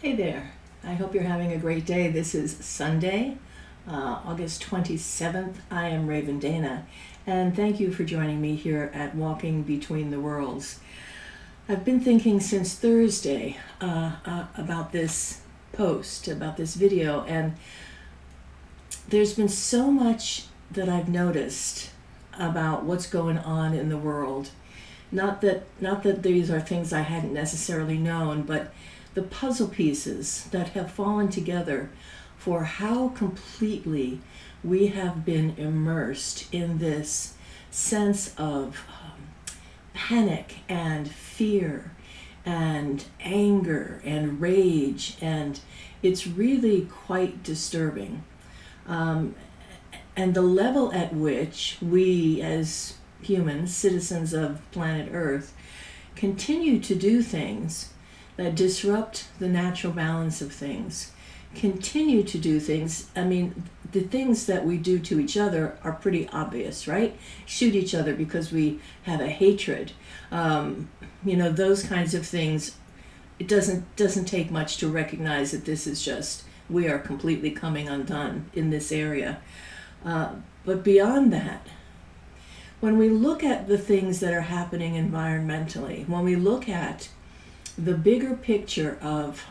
Hey there. I hope you're having a great day. This is Sunday, August 27th. I am Raven Dana, and thank you for joining me here at Walking Between the Worlds. I've been thinking since Thursday about this post, about this video, and there's been so much that I've noticed about what's going on in the world. Not that these are things I hadn't necessarily known, but the puzzle pieces that have fallen together for how completely we have been immersed in this sense of panic and fear and anger and rage, and it's really quite disturbing. And the level at which we as humans, citizens of planet Earth, continue to do things that disrupt the natural balance of things, continue to do things. I mean, the things that we do to each other are pretty obvious, right? Shoot each other because we have a hatred. Those kinds of things. It doesn't take much to recognize that this is just, we are completely coming undone in this area. But beyond that, when we look at the things that are happening environmentally, when we look at the bigger picture of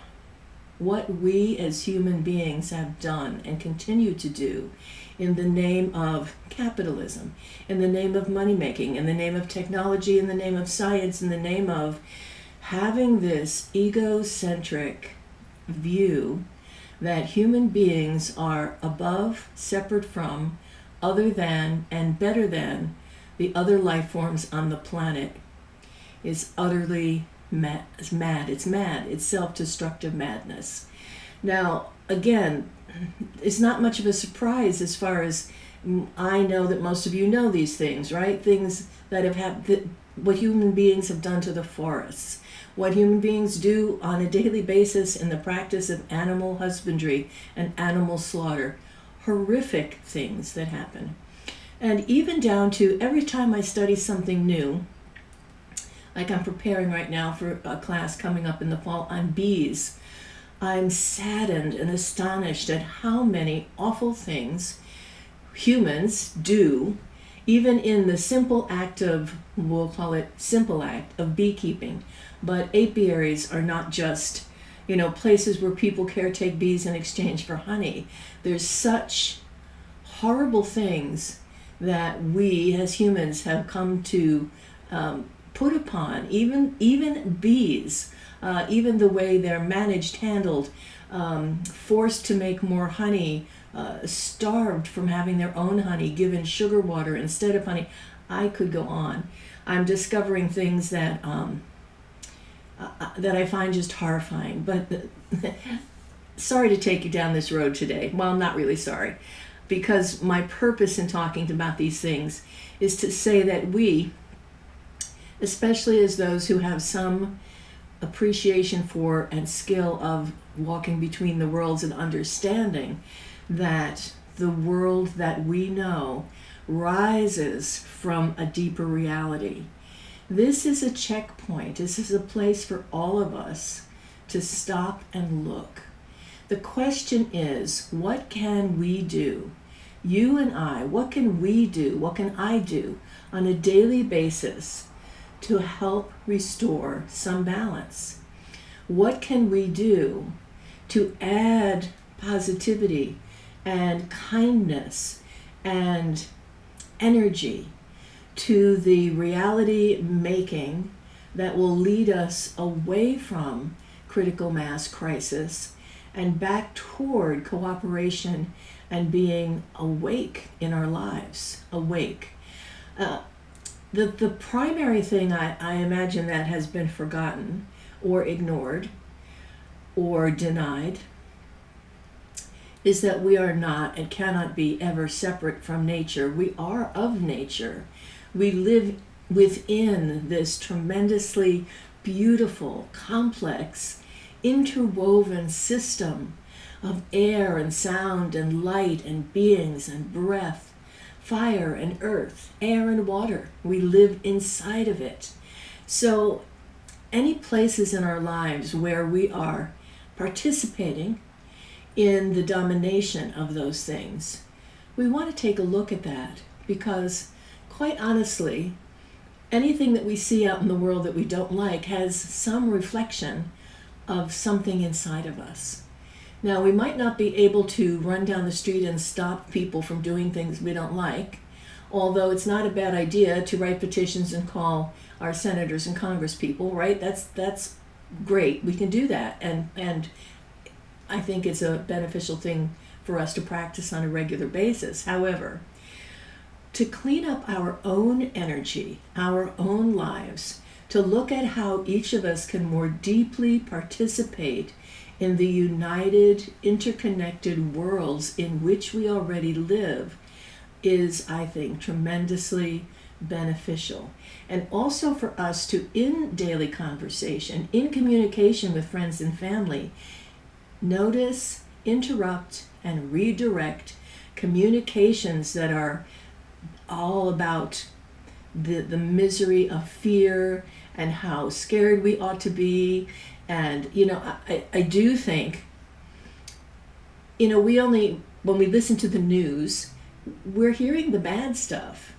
what we as human beings have done and continue to do in the name of capitalism, in the name of money making, in the name of technology, in the name of science, in the name of having this egocentric view that human beings are above, separate from, other than, and better than the other life forms on the planet, is utterly mad. It's mad. It's self-destructive madness. Now, again, it's not much of a surprise as far as I know that most of you know these things, right? Things that have happened, what human beings have done to the forests, what human beings do on a daily basis in the practice of animal husbandry and animal slaughter. Horrific things that happen. And even down to every time I study something new, like I'm preparing right now for a class coming up in the fall on bees, I'm saddened and astonished at how many awful things humans do, even in the simple act of, we'll call it simple act of beekeeping. But apiaries are not just, places where people caretake bees in exchange for honey. There's such horrible things that we as humans have come to put upon, even bees, even the way they're managed, handled, forced to make more honey, starved from having their own honey, given sugar water instead of honey. I could go on. I'm discovering things that I find just horrifying. But sorry to take you down this road today. Well, I'm not really sorry, because my purpose in talking about these things is to say that we, especially as those who have some appreciation for and skill of walking between the worlds and understanding that the world that we know rises from a deeper reality. This is a checkpoint. This is a place for all of us to stop and look. The question is, what can we do? You and I, what can we do? What can I do on a daily basis to help restore some balance? What can we do to add positivity and kindness and energy to the reality making that will lead us away from critical mass crisis and back toward cooperation and being awake in our lives, awake? The primary thing I imagine that has been forgotten or ignored or denied is that we are not and cannot be ever separate from nature. We are of nature. We live within this tremendously beautiful, complex, interwoven system of air and sound and light and beings and breath, fire and earth, air and water. We live inside of it. So any places in our lives where we are participating in the domination of those things. We want to take a look at that because, quite honestly, anything that we see out in the world that we don't like has some reflection of something inside of us. Now, we might not be able to run down the street and stop people from doing things we don't like, although it's not a bad idea to write petitions and call our senators and congress people, right? That's great. We can do that. And I think it's a beneficial thing for us to practice on a regular basis. However, to clean up our own energy, our own lives, to look at how each of us can more deeply participate in the united, interconnected worlds in which we already live is, I think, tremendously beneficial. And also for us to, in daily conversation, in communication with friends and family, notice, interrupt, and redirect communications that are all about the misery of fear and how scared we ought to be. And, I do think, when we listen to the news, we're hearing the bad stuff.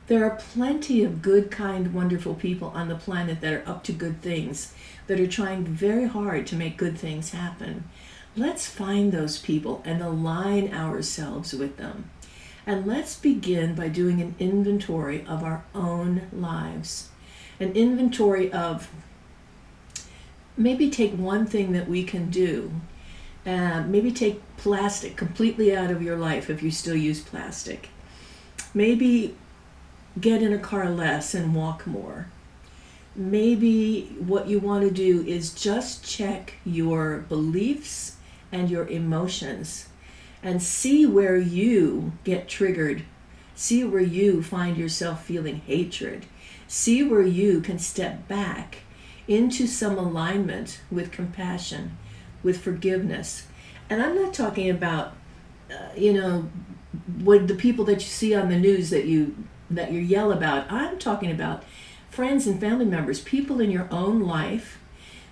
There are plenty of good, kind, wonderful people on the planet that are up to good things, that are trying very hard to make good things happen. Let's find those people and align ourselves with them. And let's begin by doing an inventory of our own lives. An inventory of, maybe take one thing that we can do. Maybe take plastic completely out of your life if you still use plastic. Maybe get in a car less and walk more. Maybe what you want to do is just check your beliefs and your emotions and see where you get triggered. See where you find yourself feeling hatred. See where you can step back into some alignment with compassion, with forgiveness. And I'm not talking about, what the people that you see on the news that you yell about. I'm talking about friends and family members, people in your own life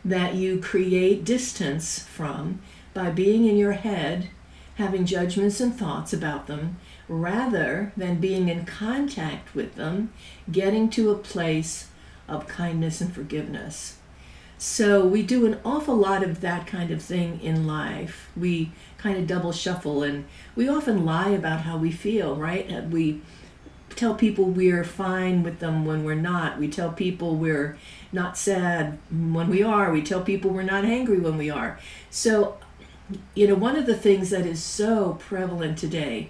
that you create distance from by being in your head, having judgments and thoughts about them, rather than being in contact with them, getting to a place of kindness and forgiveness. So we do an awful lot of that kind of thing in life. We kind of double shuffle, and we often lie about how we feel, right? We tell people we're fine with them when we're not. We tell people we're not sad when we are. We tell people we're not angry when we are. So, one of the things that is so prevalent today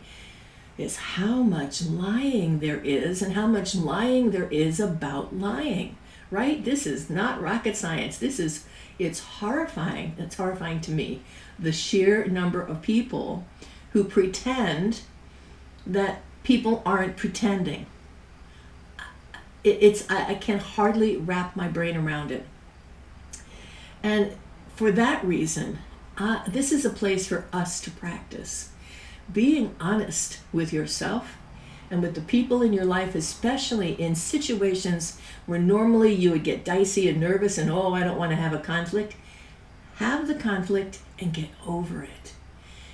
is how much lying there is, and how much lying there is about lying, right? This is not rocket science. It's horrifying. It's horrifying to me, the sheer number of people who pretend that people aren't pretending. I can hardly wrap my brain around it. And for that reason, this is a place for us to practice being honest with yourself and with the people in your life, especially in situations where normally you would get dicey and nervous and, I don't want to have a conflict. Have the conflict and get over it.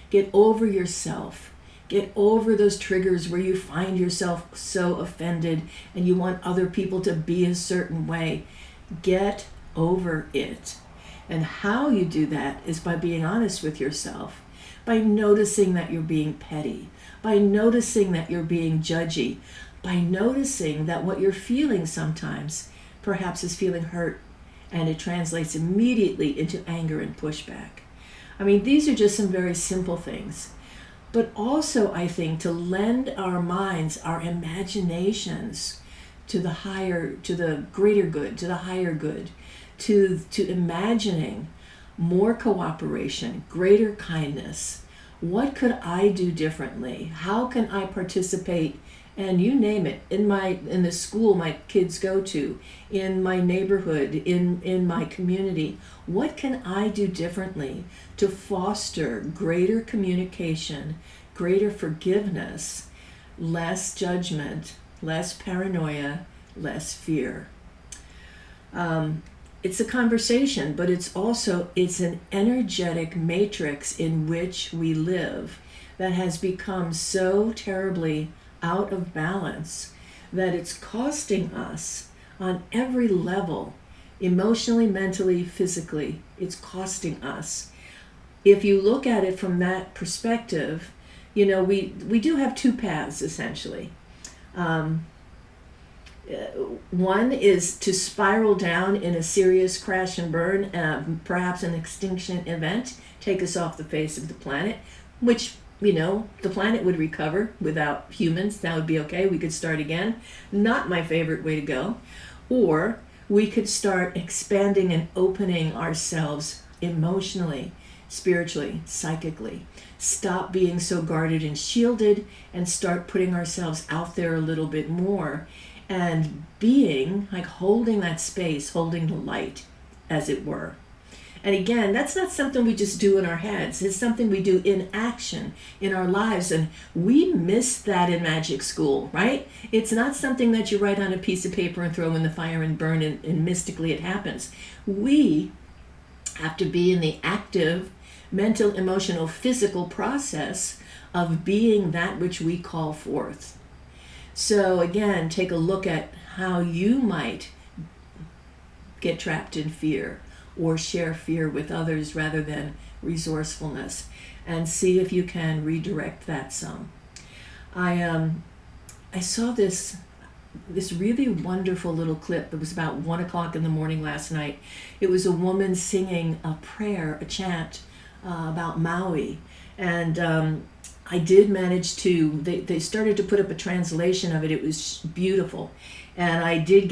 Get over yourself. Get over those triggers where you find yourself so offended and you want other people to be a certain way. Get over it. And how you do that is by being honest with yourself, by noticing that you're being petty, by noticing that you're being judgy, by noticing that what you're feeling sometimes perhaps is feeling hurt, and it translates immediately into anger and pushback. I mean, these are just some very simple things. But also, I think, to lend our minds, our imaginations to the greater good, to the higher good, to imagining more cooperation, greater kindness. What could I do differently? How can I participate? And you name it, in the school my kids go to, in my neighborhood, in my community. What can I do differently to foster greater communication, greater forgiveness, less judgment, less paranoia, less fear? it's a conversation, but it's an energetic matrix in which we live that has become so terribly out of balance that it's costing us on every level, emotionally, mentally, physically. It's costing us. If you look at it from that perspective, we do have two paths essentially. One is to spiral down in a serious crash and burn, perhaps an extinction event, take us off the face of the planet, which, the planet would recover without humans. That would be okay. We could start again. Not my favorite way to go. Or we could start expanding and opening ourselves emotionally, spiritually, psychically. Stop being so guarded and shielded and start putting ourselves out there a little bit more and being like holding that space, holding the light, as it were. And again, that's not something we just do in our heads. It's something we do in action in our lives. And we miss that in magic school, right? It's not something that you write on a piece of paper and throw in the fire and burn and mystically it happens. We have to be in the active mental, emotional, physical process of being that which we call forth. So again, take a look at how you might get trapped in fear or share fear with others rather than resourcefulness, and see if you can redirect that some. I saw this really wonderful little clip. It was about 1:00 in the morning last night. It was a woman singing a prayer, a chant about Maui, and I did manage to, they started to put up a translation of it. It was beautiful. And I did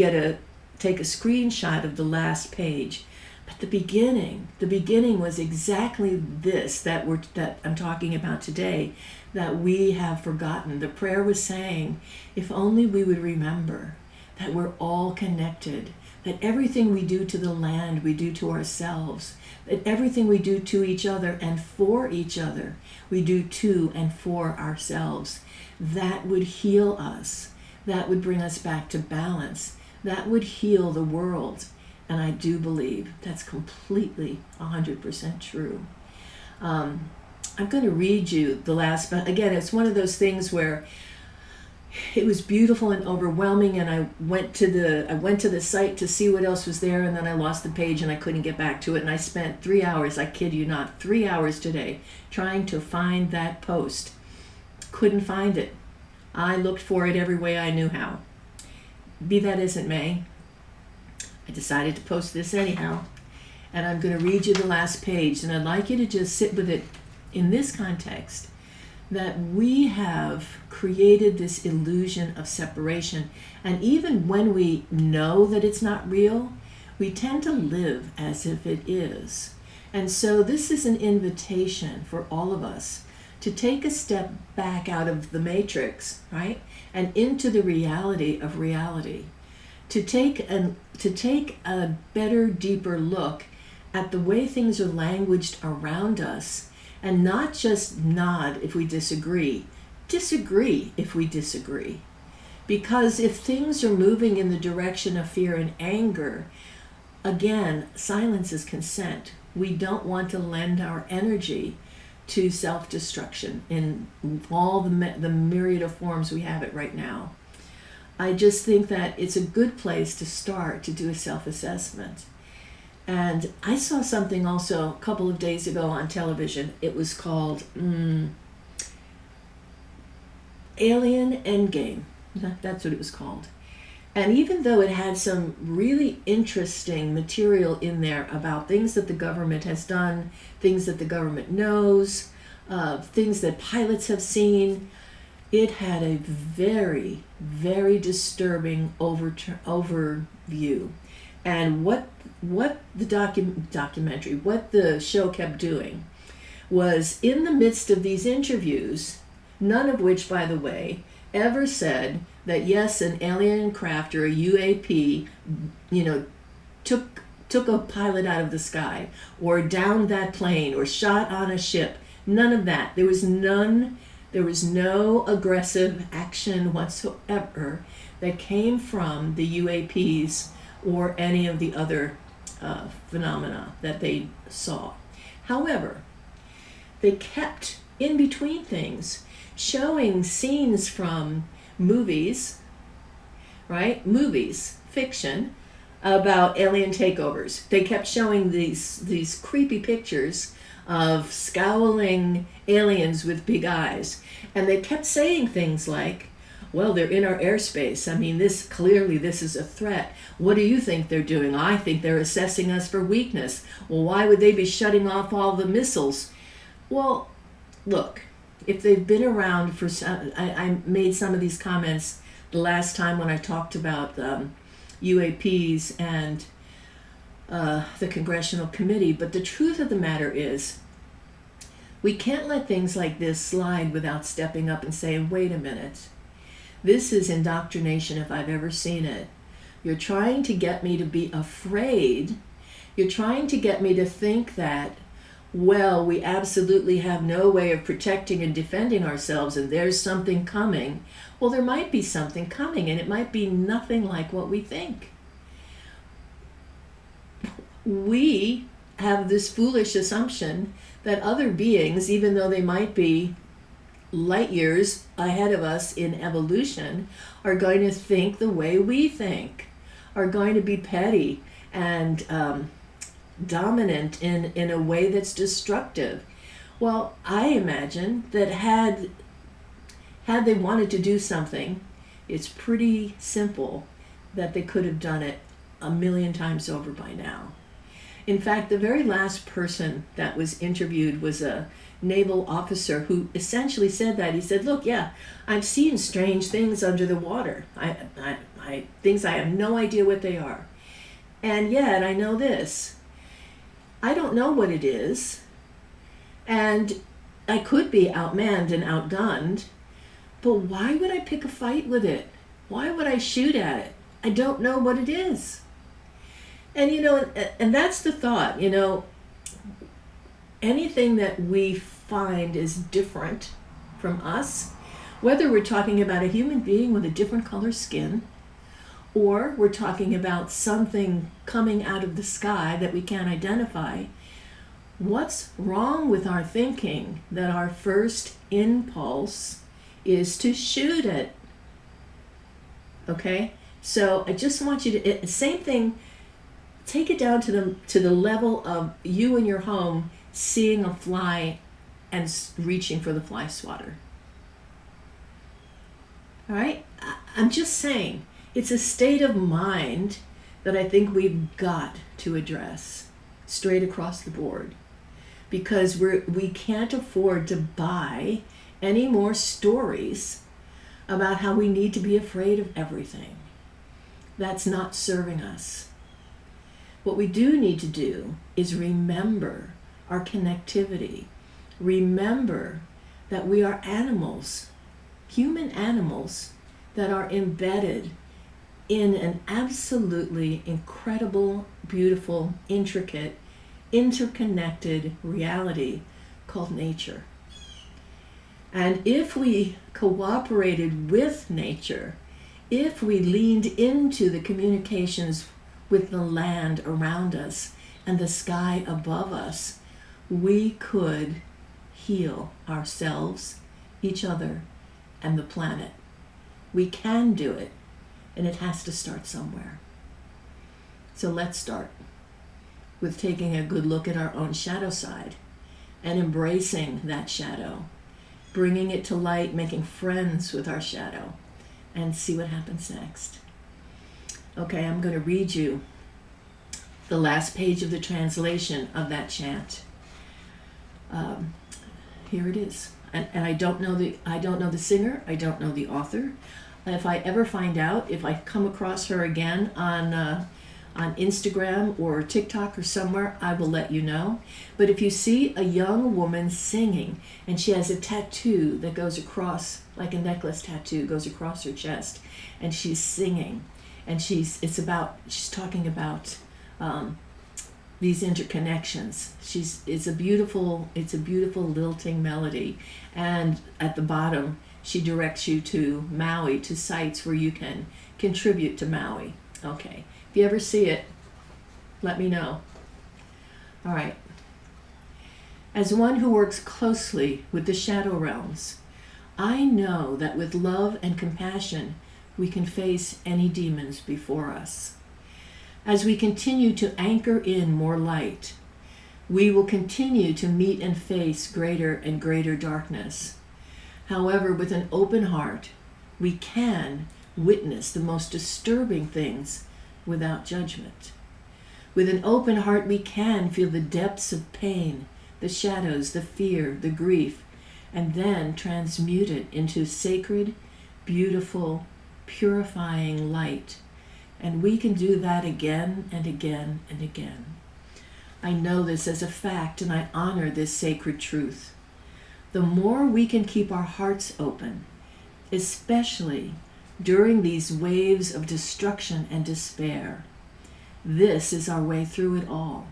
take a screenshot of the last page. But the beginning was exactly this that I'm talking about today, that we have forgotten. The prayer was saying, if only we would remember that we're all connected, that everything we do to the land, we do to ourselves, that everything we do to each other and for each other, we do to and for ourselves. That would heal us. That would bring us back to balance. That would heal the world. And I do believe that's completely 100% true. I'm going to read you the last, but again, it's one of those things where it was beautiful and overwhelming, and I went to the site to see what else was there, and then I lost the page and I couldn't get back to it, and I spent 3 hours, I kid you not, 3 hours today trying to find that post. Couldn't find it. I looked for it every way I knew how. Be that as it may, I decided to post this anyhow, and I'm going to read you the last page, and I'd like you to just sit with it in this context, that we have created this illusion of separation. And even when we know that it's not real, we tend to live as if it is. And so this is an invitation for all of us to take a step back out of the matrix, right? And into the reality of reality. To take a better, deeper look at the way things are languaged around us, and not just nod if we disagree if we disagree. Because if things are moving in the direction of fear and anger, again, silence is consent. We don't want to lend our energy to self-destruction in all the myriad of forms we have it right now. I just think that it's a good place to start to do a self-assessment. And I saw something also a couple of days ago on television. It was called Alien Endgame. That's what it was called. And even though it had some really interesting material in there about things that the government has done, things that the government knows, things that pilots have seen, it had a very, very disturbing overview. And what the documentary, what the show kept doing, was in the midst of these interviews, none of which, by the way, ever said that yes, an alien craft or a UAP, took a pilot out of the sky, or downed that plane, or shot on a ship. None of that. There was no aggressive action whatsoever that came from the UAPs or any of the other phenomena that they saw. However, they kept in between things showing scenes from movies, right? Movies, fiction, about alien takeovers. They kept showing these creepy pictures of scowling aliens with big eyes. And they kept saying things like, well, they're in our airspace. I mean, this is a threat. What do you think they're doing? I think they're assessing us for weakness. Well, why would they be shutting off all the missiles? Well, look, if they've been around for some, I made some of these comments the last time when I talked about UAPs and the Congressional Committee, but the truth of the matter is we can't let things like this slide without stepping up and saying, wait a minute, this is indoctrination if I've ever seen it. You're trying to get me to be afraid. You're trying to get me to think that, well, we absolutely have no way of protecting and defending ourselves and there's something coming. Well, there might be something coming and it might be nothing like what we think. We have this foolish assumption that other beings, even though they might be light years ahead of us in evolution, are going to think the way we think, are going to be petty and dominant in a way that's destructive. Well, I imagine that had they wanted to do something, it's pretty simple that they could have done it 1,000,000 times over by now. In fact, the very last person that was interviewed was a naval officer who essentially said that. He said, look, yeah, I've seen strange things under the water. Things I have no idea what they are. And yet I know this. I don't know what it is. And I could be outmanned and outgunned. But why would I pick a fight with it? Why would I shoot at it? I don't know what it is. And, and that's the thought, anything that we find is different from us, whether we're talking about a human being with a different color skin, or we're talking about something coming out of the sky that we can't identify, what's wrong with our thinking that our first impulse is to shoot it? Okay? So I just want you to, same thing, take it down to the level of you in your home seeing a fly and reaching for the fly swatter. All right? I'm just saying, it's a state of mind that I think we've got to address straight across the board, because we can't afford to buy any more stories about how we need to be afraid of everything. That's not serving us. What we do need to do is remember our connectivity. Remember that we are animals, human animals, that are embedded in an absolutely incredible, beautiful, intricate, interconnected reality called nature. And if we cooperated with nature, if we leaned into the communications with the land around us and the sky above us, we could heal ourselves, each other, and the planet. We can do it, and it has to start somewhere. So let's start with taking a good look at our own shadow side and embracing that shadow, bringing it to light, making friends with our shadow, and see what happens next. Okay, I'm going to read you the last page of the translation of that chant. Here it is. And I don't know the singer. I don't know the author. If I ever find out, if I come across her again on Instagram or TikTok or somewhere, I will let you know. But if you see a young woman singing and she has a tattoo that goes across, like a necklace tattoo, goes across her chest, and she's singing, and she's talking about these interconnections. It's a beautiful lilting melody, and at the bottom she directs you to Maui, to sites where you can contribute to Maui. Okay, if you ever see it, Let me know. All right. As one who works closely with the shadow realms, I know that with love and compassion, we can face any demons before us. As we continue to anchor in more light, we will continue to meet and face greater and greater darkness. However, with an open heart, we can witness the most disturbing things without judgment. With an open heart, we can feel the depths of pain, the shadows, the fear, the grief, and then transmute it into sacred, beautiful, purifying light. And we can do that again and again and again. I know this as a fact, and I honor this sacred truth. The more we can keep our hearts open, especially during these waves of destruction and despair, this is our way through it all,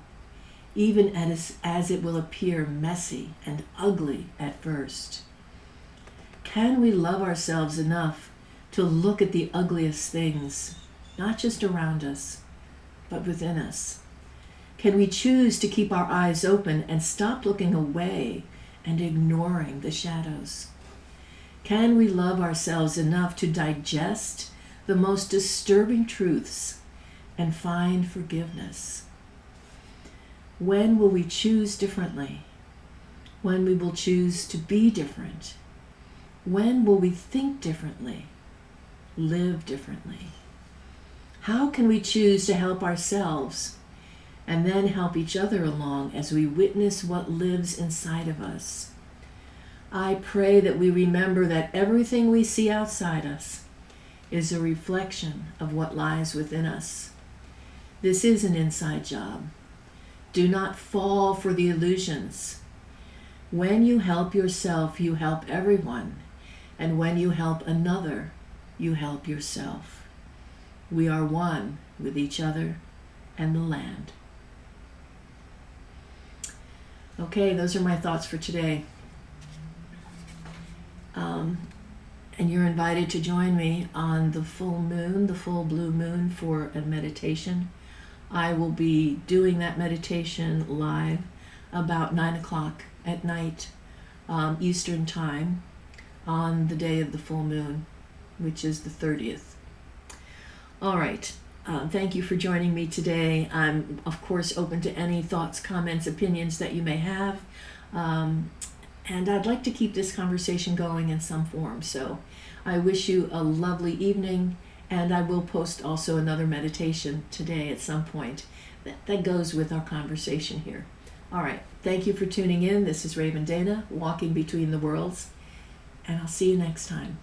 even as it will appear messy and ugly at first. Can we love ourselves enough to look at the ugliest things, not just around us, but within us? Can we choose to keep our eyes open and stop looking away and ignoring the shadows? Can we love ourselves enough to digest the most disturbing truths and find forgiveness? When will we choose differently? When we will choose to be different? When will we think differently? Live differently? How can we choose to help ourselves and then help each other along as we witness what lives inside of us? I pray that we remember that everything we see outside us is a reflection of what lies within us. This is an inside job. Do not fall for the illusions. When you help yourself, you help everyone. And when you help another, you help yourself. We are one with each other and the land. Okay, those are my thoughts for today. And you're invited to join me on the full moon, the full blue moon, for a meditation. I will be doing that meditation live about 9 o'clock at night, Eastern time, on the day of the full moon, which is the 30th. All right. Thank you for joining me today. I'm, of course, open to any thoughts, comments, opinions that you may have. And I'd like to keep this conversation going in some form. So I wish you a lovely evening, and I will post also another meditation today at some point that goes with our conversation here. All right. Thank you for tuning in. This is Raven Dana, walking between the worlds, and I'll see you next time.